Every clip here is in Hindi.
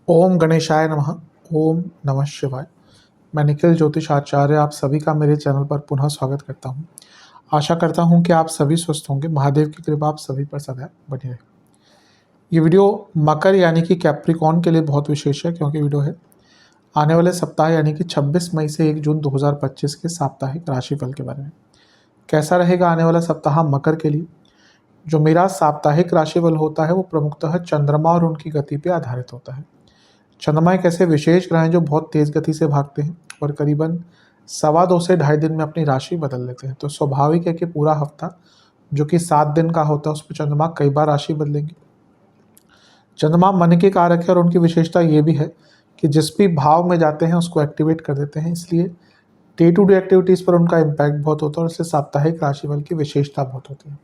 ओम गणेशाय नमः। ओम नमः शिवाय। मैं निखिल ज्योतिष आचार्य आप सभी का मेरे चैनल पर पुनः स्वागत करता हूं। आशा करता हूं कि आप सभी स्वस्थ होंगे। महादेव की कृपा आप सभी पर सदैव बनी रहे। ये वीडियो मकर यानी कि कैप्रिकॉर्न के लिए बहुत विशेष है, क्योंकि वीडियो है आने वाले सप्ताह यानी कि 26 मई से 1 जून 2025 के साप्ताहिक राशिफल के बारे में। कैसा रहेगा आने वाला सप्ताह मकर के लिए। जो मेरा साप्ताहिक राशिफल होता है वो प्रमुखतः चंद्रमा और उनकी गति पर आधारित होता है। चंद्रमा एक ऐसे विशेष ग्रह हैं जो बहुत तेज गति से भागते हैं और करीबन 2.25 से 2.5 दिन में अपनी राशि बदल लेते हैं। तो स्वाभाविक है कि पूरा हफ्ता जो कि 7 दिन का होता है उस पर चंद्रमा कई बार राशि बदलेंगे। चंद्रमा मन के कारक है और उनकी विशेषता ये भी है कि जिस भी भाव में जाते हैं उसको एक्टिवेट कर देते हैं, इसलिए डे टू डे एक्टिविटीज़ पर उनका इम्पैक्ट बहुत होता है और इससे साप्ताहिक राशिफल की विशेषता बहुत होती है।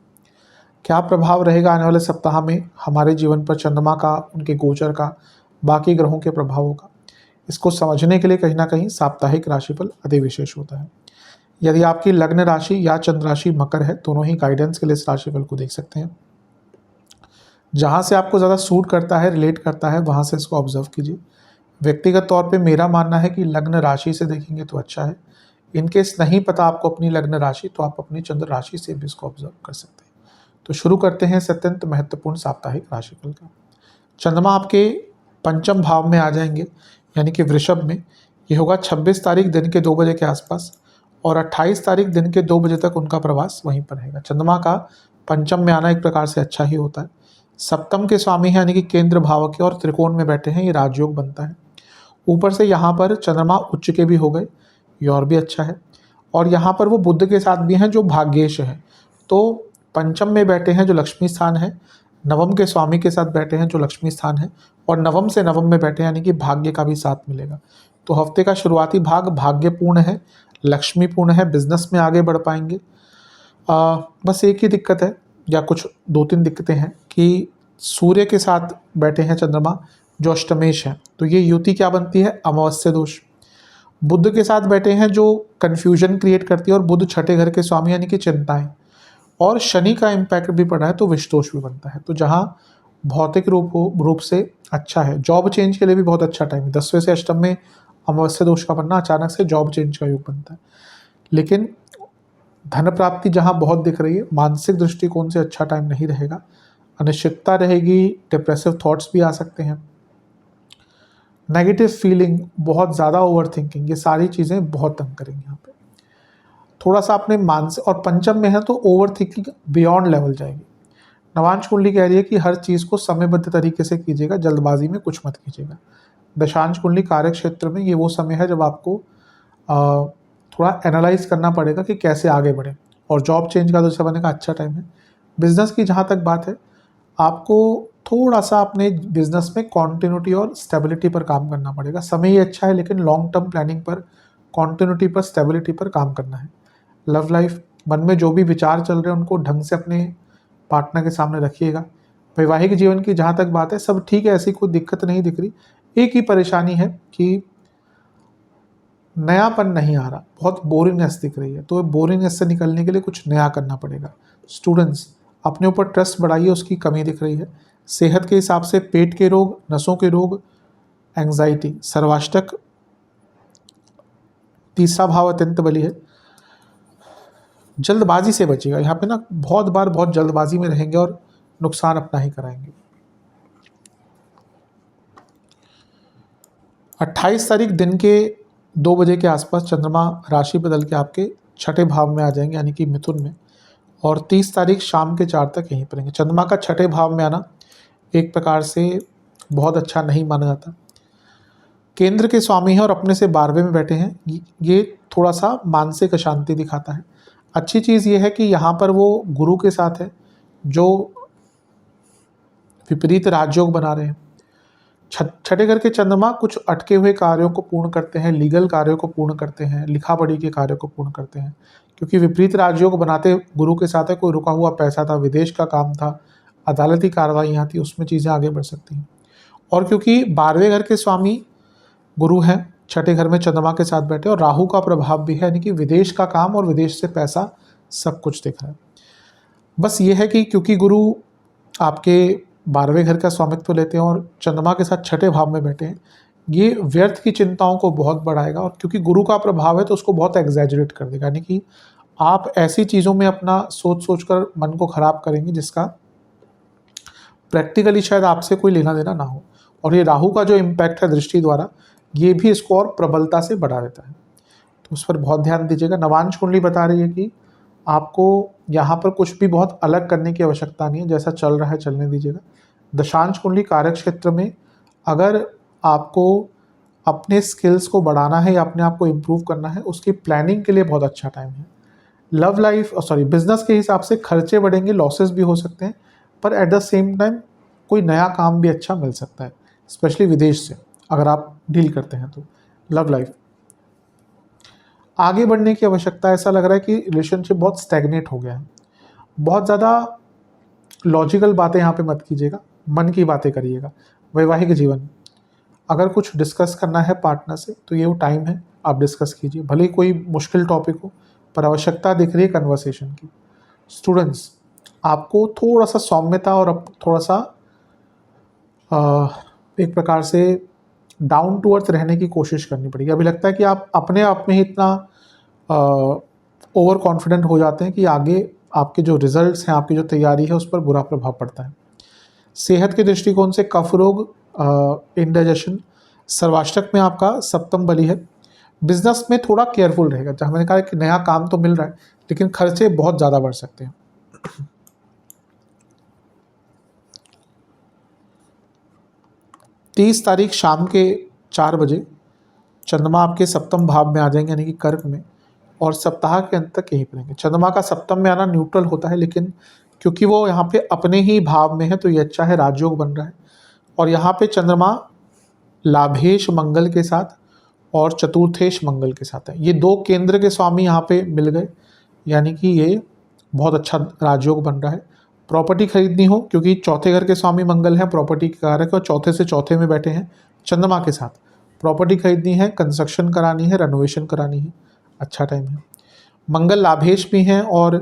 क्या प्रभाव रहेगा आने वाले सप्ताह में हमारे जीवन पर चंद्रमा का, उनके गोचर का, बाकी ग्रहों के प्रभावों का, इसको समझने के लिए कहीं ना कहीं साप्ताहिक राशिफल अति विशेष होता है। यदि आपकी लग्न राशि या चंद्र राशि मकर है, दोनों ही गाइडेंस के लिए इस राशिफल को देख सकते हैं। जहां से आपको ज़्यादा सूट करता है, रिलेट करता है, वहां से इसको ऑब्जर्व कीजिए। व्यक्तिगत तौर पे मेरा मानना है कि लग्न राशि से देखेंगे तो अच्छा है। इनकेस नहीं पता आपको अपनी लग्न राशि, तो आप अपनी चंद्र राशि से भी इसको ऑब्जर्व कर सकते हैं। तो शुरू करते हैं इस अत्यंत महत्वपूर्ण साप्ताहिक राशिफल का। चंद्रमा आपके पंचम भाव में आ जाएंगे यानी कि वृषभ में। ये होगा 26 तारीख दिन के 2 बजे के आसपास और 28 तारीख दिन के 2 बजे तक उनका प्रवास वहीं पर रहेगा। चंद्रमा का पंचम में आना एक प्रकार से अच्छा ही होता है। सप्तम के स्वामी है यानी कि केंद्र भाव के और त्रिकोण में बैठे हैं, ये राजयोग बनता है। ऊपर से यहाँ पर चंद्रमा उच्च के भी हो गए, ये और भी अच्छा है। और यहाँ पर वो बुध के साथ भी हैं जो भाग्येश है। तो पंचम में बैठे हैं जो लक्ष्मी स्थान है, नवम के स्वामी के साथ बैठे हैं जो लक्ष्मी स्थान है, और नवम से नवम में बैठे हैं यानी कि भाग्य का भी साथ मिलेगा। तो हफ्ते का शुरुआती भाग भाग्यपूर्ण है, लक्ष्मीपूर्ण है, बिजनेस में आगे बढ़ पाएंगे। बस एक ही दिक्कत है या कुछ 2-3 दिक्कतें हैं कि सूर्य के साथ बैठे हैं चंद्रमा जो अष्टमेश है, तो ये युति क्या बनती है, अमावस्या दोष। बुध के साथ बैठे हैं जो कन्फ्यूजन क्रिएट करती है और बुध छठे घर के स्वामी यानी कि चिंताएं, और शनि का इम्पैक्ट भी पड़ा है तो विषदोष भी बनता है। तो जहाँ भौतिक रूप से अच्छा है, जॉब चेंज के लिए भी बहुत अच्छा टाइम है। 10वें से अष्टम में अमावस्या दोष का बनना अचानक से जॉब चेंज का योग बनता है। लेकिन धन प्राप्ति जहाँ बहुत दिख रही है, मानसिक दृष्टिकोण से अच्छा टाइम नहीं रहेगा। अनिश्चितता रहेगी, डिप्रेसिव थॉट्स भी आ सकते हैं, नेगेटिव फीलिंग, बहुत ज़्यादा ओवर थिंकिंग, ये सारी चीज़ें बहुत तंग करेंगी यहाँ पे। थोड़ा सा अपने मानसिक, और पंचम में है तो ओवर थिंकिंग बियॉन्ड लेवल जाएगी। नवांश कुंडली कह रही है कि हर चीज़ को समयबद्ध तरीके से कीजिएगा, जल्दबाजी में कुछ मत कीजिएगा। दशांश कुंडली कार्य क्षेत्र में ये वो समय है जब आपको थोड़ा एनालाइज करना पड़ेगा कि कैसे आगे बढ़े। और जॉब चेंज का तो जैसा मैंने कहा अच्छा टाइम है। बिजनेस की जहाँ तक बात है, आपको थोड़ा सा अपने बिजनेस में कॉन्टिन्यूटी और स्टेबिलिटी पर काम करना पड़ेगा। समय ही अच्छा है लेकिन लॉन्ग टर्म प्लानिंग पर, कॉन्टिन्यूटी पर, स्टेबिलिटी पर काम करना है। लव लाइफ, मन में जो भी विचार चल रहे हैं उनको ढंग से अपने पार्टनर के सामने रखिएगा। वैवाहिक जीवन की जहाँ तक बात है सब ठीक है, ऐसी कोई दिक्कत नहीं दिख रही। एक ही परेशानी है कि नयापन नहीं आ रहा, बहुत बोरिंगनेस दिख रही है। तो बोरिंगनेस से निकलने के लिए कुछ नया करना पड़ेगा। स्टूडेंट्स, अपने ऊपर ट्रस्ट बढ़ाइए, उसकी कमी दिख रही है। सेहत के हिसाब से पेट के रोग, नसों के रोग, एंग्जाइटी, सर्वाष्टक, तीसरा भाव अत्यंत बली है। जल्दबाजी से बचिएगा। यहाँ पे ना बहुत बार बहुत जल्दबाजी में रहेंगे और नुकसान अपना ही कराएंगे। 28 तारीख दिन के 2 बजे के आसपास चंद्रमा राशि बदल के आपके छठे भाव में आ जाएंगे यानी कि मिथुन में, और 30 तारीख शाम के 4 तक यहीं पर रहेंगे। चंद्रमा का छठे भाव में आना एक प्रकार से बहुत अच्छा नहीं माना जाता। केंद्र के स्वामी हैं और अपने से 12वें में बैठे हैं, ये थोड़ा सा मानसिक अशांति दिखाता है। अच्छी चीज़ ये है कि यहाँ पर वो गुरु के साथ है जो विपरीत राजयोग बना रहे हैं। छठे घर के चंद्रमा कुछ अटके हुए कार्यों को पूर्ण करते हैं, लीगल कार्यों को पूर्ण करते हैं, लिखा पढ़ी के कार्यों को पूर्ण करते हैं, क्योंकि विपरीत राजयोग बनाते गुरु के साथ है। कोई रुका हुआ पैसा था, विदेश का काम था, अदालती कार्रवाई थी, उसमें चीज़ें आगे बढ़ सकती हैं। और क्योंकि 12वें घर के स्वामी गुरु हैं, छठे घर में चंद्रमा के साथ बैठे, और राहु का प्रभाव भी है, यानी कि विदेश का काम और विदेश से पैसा सब कुछ दिख रहा है। बस ये है कि क्योंकि गुरु आपके 12वें घर का स्वामित्व लेते हैं और चंद्रमा के साथ छठे भाव में बैठे हैं, ये व्यर्थ की चिंताओं को बहुत बढ़ाएगा और क्योंकि गुरु का प्रभाव है तो उसको बहुत एग्जैजरेट कर देगा, यानी कि आप ऐसी चीज़ों में अपना सोच कर मन को खराब करेंगे जिसका प्रैक्टिकली शायद आपसे कोई लेना देना ना हो। और ये राहु का जो इम्पैक्ट है दृष्टि द्वारा, ये भी इसको और प्रबलता से बढ़ा देता है, तो उस पर बहुत ध्यान दीजिएगा। नवांश कुंडली बता रही है कि आपको यहाँ पर कुछ भी बहुत अलग करने की आवश्यकता नहीं है, जैसा चल रहा है चलने दीजिएगा। दशांश कुंडली कार्य क्षेत्र में अगर आपको अपने स्किल्स को बढ़ाना है या अपने आप को इम्प्रूव करना है, उसकी प्लानिंग के लिए बहुत अच्छा टाइम है। लव लाइफ बिजनेस के हिसाब से खर्चे बढ़ेंगे, लॉसेस भी हो सकते हैं, पर एट द सेम टाइम कोई नया काम भी अच्छा मिल सकता है, स्पेशली विदेश से अगर आप डील करते हैं तो। लव लाइफ आगे बढ़ने की आवश्यकता, ऐसा लग रहा है कि रिलेशनशिप बहुत स्टैग्नेट हो गया है। बहुत ज़्यादा लॉजिकल बातें यहाँ पे मत कीजिएगा, मन की बातें करिएगा। वैवाहिक जीवन, अगर कुछ डिस्कस करना है पार्टनर से तो ये वो टाइम है, आप डिस्कस कीजिए, भले ही कोई मुश्किल टॉपिक हो, पर आवश्यकता दिख रही है कन्वर्सेशन की। स्टूडेंट्स, आपको थोड़ा सा सौम्यता और अब थोड़ा सा एक प्रकार से डाउन टू अर्थ रहने की कोशिश करनी पड़ेगी। अभी लगता है कि आप अपने आप में ही इतना ओवर कॉन्फिडेंट हो जाते हैं कि आगे आपके जो रिजल्ट्स हैं, आपकी जो तैयारी है, उस पर बुरा प्रभाव पड़ता है। सेहत के दृष्टिकोण से कफ रोग, इंडाइजेशन, सर्वाष्टक में आपका सप्तम बली है। बिजनेस में थोड़ा केयरफुल रहेगा, जहाँ मैंने कहा कि नया काम तो मिल रहा है लेकिन खर्चे बहुत ज़्यादा बढ़ सकते हैं। 30 तारीख शाम के 4 बजे चंद्रमा आपके सप्तम भाव में आ जाएंगे, यानी कि कर्क में, और सप्ताह के अंत तक यहीं पर रहेंगे। चंद्रमा का सप्तम में आना न्यूट्रल होता है, लेकिन क्योंकि वो यहाँ पे अपने ही भाव में है तो ये अच्छा है, राजयोग बन रहा है। और यहाँ पे चंद्रमा लाभेश मंगल के साथ और चतुर्थेश मंगल के साथ है, ये दो केंद्र के स्वामी यहाँ पे मिल गए, यानी कि ये बहुत अच्छा राजयोग बन रहा है। प्रॉपर्टी खरीदनी हो, क्योंकि चौथे घर के स्वामी मंगल हैं, प्रॉपर्टी के कारक, और चौथे से चौथे में बैठे हैं चंद्रमा के साथ। प्रॉपर्टी खरीदनी है, कंस्ट्रक्शन करानी है, रेनोवेशन करानी है, अच्छा टाइम है। मंगल लाभेश भी हैं और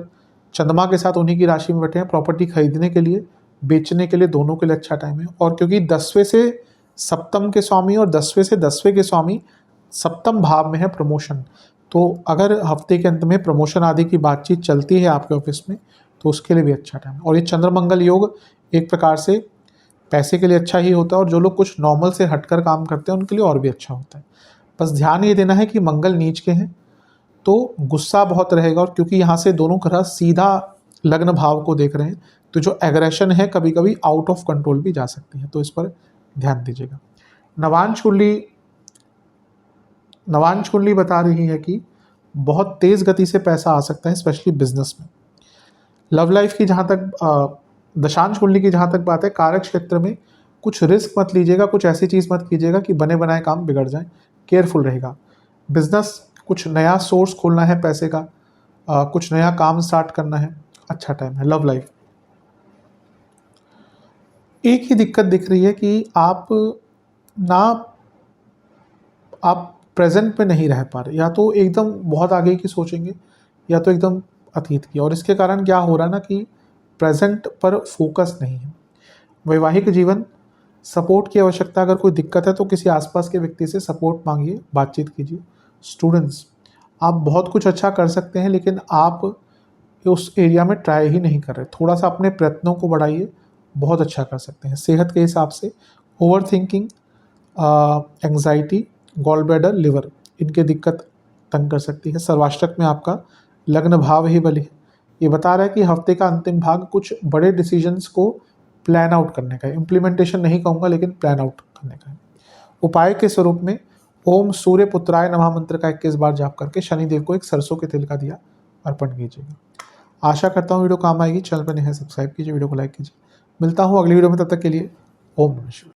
चंद्रमा के साथ उन्हीं की राशि में बैठे हैं। प्रॉपर्टी खरीदने के लिए, बेचने के लिए, दोनों के लिए अच्छा टाइम है। और क्योंकि 10वें से सप्तम के स्वामी और 10वें से 10वें के स्वामी सप्तम भाव में है, प्रमोशन, तो अगर हफ्ते के अंत में प्रमोशन आदि की बातचीत चलती है आपके ऑफिस में तो उसके लिए भी अच्छा टाइम है। और ये चंद्रमंगल योग एक प्रकार से पैसे के लिए अच्छा ही होता है, और जो लोग कुछ नॉर्मल से हटकर काम करते हैं उनके लिए और भी अच्छा होता है। बस ध्यान ये देना है कि मंगल नीच के हैं तो गुस्सा बहुत रहेगा, और क्योंकि यहाँ से दोनों ग्रह सीधा लग्न भाव को देख रहे हैं तो जो एग्रेशन है कभी कभी आउट ऑफ कंट्रोल भी जा सकती है, तो इस पर ध्यान दीजिएगा। नवांश कुंडली बता रही है कि बहुत तेज गति से पैसा आ सकता है, स्पेशली बिजनेस में। लव लाइफ की जहाँ तक दशांश कुंडली की जहाँ तक बात है, कार्य क्षेत्र में कुछ रिस्क मत लीजिएगा, कुछ ऐसी चीज़ मत कीजिएगा कि बने बनाए काम बिगड़ जाए, केयरफुल रहेगा। बिजनेस, कुछ नया सोर्स खोलना है पैसे का, कुछ नया काम स्टार्ट करना है, अच्छा टाइम है। लव लाइफ, एक ही दिक्कत दिख रही है कि आप प्रेजेंट पे नहीं रह पा रहे, या तो एकदम बहुत आगे की सोचेंगे या तो एकदम अतीत की, और इसके कारण क्या हो रहा है ना कि प्रेजेंट पर फोकस नहीं है। वैवाहिक जीवन, सपोर्ट की आवश्यकता, अगर कोई दिक्कत है तो किसी आसपास के व्यक्ति से सपोर्ट मांगिए, बातचीत कीजिए। स्टूडेंट्स, आप बहुत कुछ अच्छा कर सकते हैं लेकिन आप उस एरिया में ट्राई ही नहीं कर रहे, थोड़ा सा अपने प्रयत्नों को बढ़ाइए, बहुत अच्छा कर सकते हैं। सेहत के हिसाब से overthinking, anxiety, gall bladder, liver, इनके दिक्कत तंग कर सकती है। सर्वाष्टक में आपका लग्न भाव ही बली है, ये बता रहा है कि हफ्ते का अंतिम भाग कुछ बड़े डिसीजंस को प्लान आउट करने का है, इम्प्लीमेंटेशन नहीं कहूँगा लेकिन प्लान आउट करने का है। उपाय के स्वरूप में ओम सूर्य पुत्राय नमः मंत्र का 21 बार जाप करके शनिदेव को एक सरसों के तेल का दिया अर्पण कीजिएगा। आशा करता हूँ वीडियो काम आएगी। चैनल पर नए हैं सब्सक्राइब कीजिए, वीडियो को लाइक कीजिए। मिलता हूँ अगली वीडियो में, तब तक के लिए ओम नमः शिवाय।